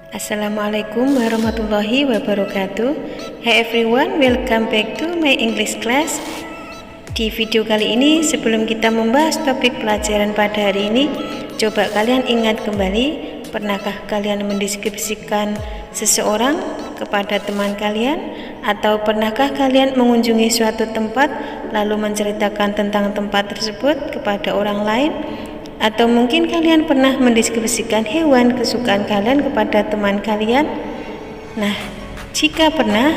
Assalamualaikum warahmatullahi wabarakatuh. Hey everyone, welcome back to my English class. Di video kali ini, sebelum kita membahas topik pelajaran pada hari ini, coba kalian ingat kembali, pernahkah kalian mendeskripsikan seseorang kepada teman kalian? Atau pernahkah kalian mengunjungi suatu tempat lalu menceritakan tentang tempat tersebut kepada orang lain? Atau mungkin kalian pernah mendeskripsikan hewan kesukaan kalian kepada teman kalian? Nah, jika pernah,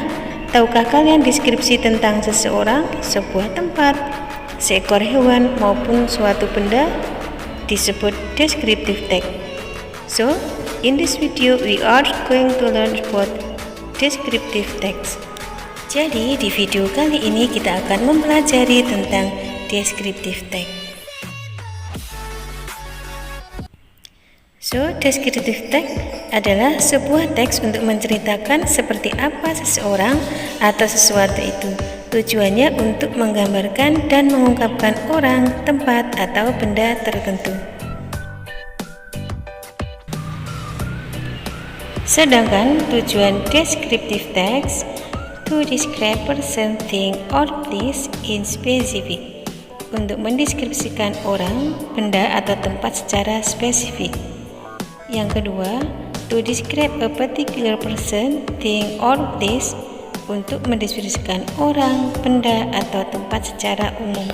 tahukah kalian deskripsi tentang seseorang, sebuah tempat, seekor hewan maupun suatu benda disebut descriptive text. So, in this video we are going to learn about descriptive text. Jadi, di video kali ini kita akan mempelajari tentang descriptive text. So, descriptive text adalah sebuah teks untuk menceritakan seperti apa seseorang atau sesuatu itu. Tujuannya untuk menggambarkan dan mengungkapkan orang, tempat, atau benda tertentu. Sedangkan tujuan descriptive text to describe person, thing, or place in specific, untuk mendeskripsikan orang, benda, atau tempat secara spesifik. Yang kedua, to describe a particular person, thing, or place, untuk mendeskripsikan orang, benda, atau tempat secara umum.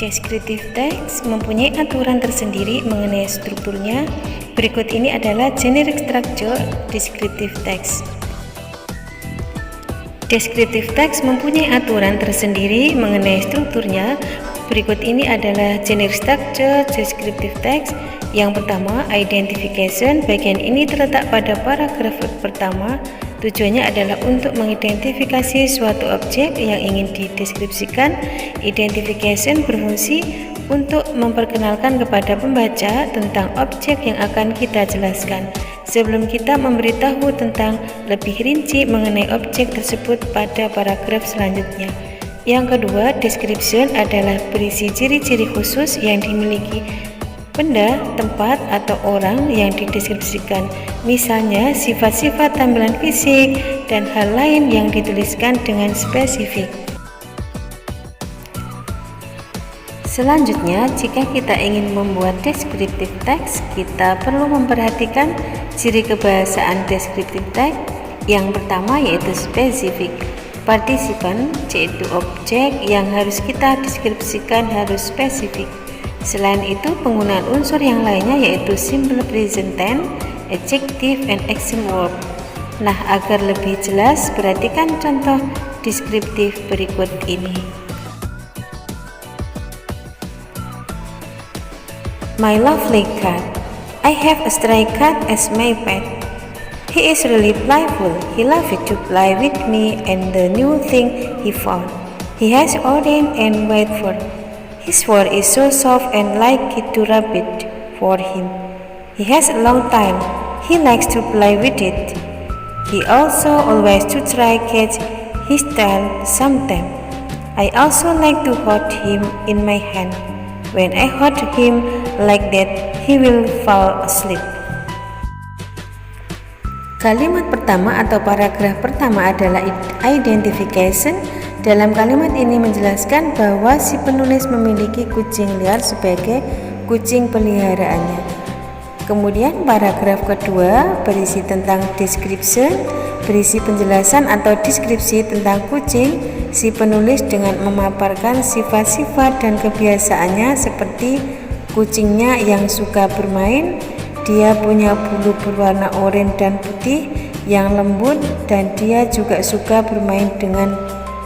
Descriptive text mempunyai aturan tersendiri mengenai strukturnya. Berikut ini adalah generic structure descriptive text. Descriptive text mempunyai aturan tersendiri mengenai strukturnya. Berikut ini adalah generic structure descriptive text. Yang pertama, identification. Bagian ini terletak pada paragraf pertama. Tujuannya adalah untuk mengidentifikasi suatu objek yang ingin dideskripsikan. Identification berfungsi untuk memperkenalkan kepada pembaca tentang objek yang akan kita jelaskan, sebelum kita memberitahu tentang lebih rinci mengenai objek tersebut pada paragraf selanjutnya. Yang kedua, description adalah berisi ciri-ciri khusus yang dimiliki benda, tempat, atau orang yang dideskripsikan. Misalnya, sifat-sifat tampilan fisik dan hal lain yang dituliskan dengan spesifik. Selanjutnya, jika kita ingin membuat descriptive text, kita perlu memperhatikan ciri kebahasaan descriptive text. Yang pertama yaitu spesifik. Partisipan, yaitu objek yang harus kita deskripsikan, harus spesifik. Selain itu, penggunaan unsur yang lainnya yaitu simple present tense, adjective, and action verb. Nah, agar lebih jelas, perhatikan contoh deskriptif berikut ini. My lovely cat. I have a stray cat as my pet. He is really playful. He loved to play with me and the new thing he found. He has orange and white fur. His fur is so soft and like it to rub it for him. He has a long tail. He likes to play with it. He also always to try catch his tail sometime. I also like to hold him in my hand. When I hold him like that, he will fall asleep. Kalimat pertama atau paragraf pertama adalah identification. Dalam kalimat ini menjelaskan bahwa si penulis memiliki kucing liar sebagai kucing peliharaannya. Kemudian paragraf kedua berisi tentang description, berisi penjelasan atau deskripsi tentang kucing. Si penulis dengan memaparkan sifat-sifat dan kebiasaannya seperti kucingnya yang suka bermain. Dia punya bulu berwarna oranye dan putih yang lembut, dan dia juga suka bermain dengan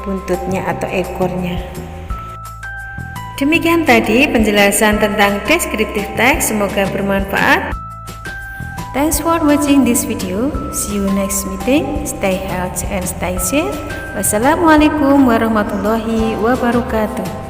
buntutnya atau ekornya. Demikian tadi penjelasan tentang descriptive text, semoga bermanfaat. Thanks for watching this video. See you next meeting. Stay healthy and stay safe. Wassalamualaikum warahmatullahi wabarakatuh.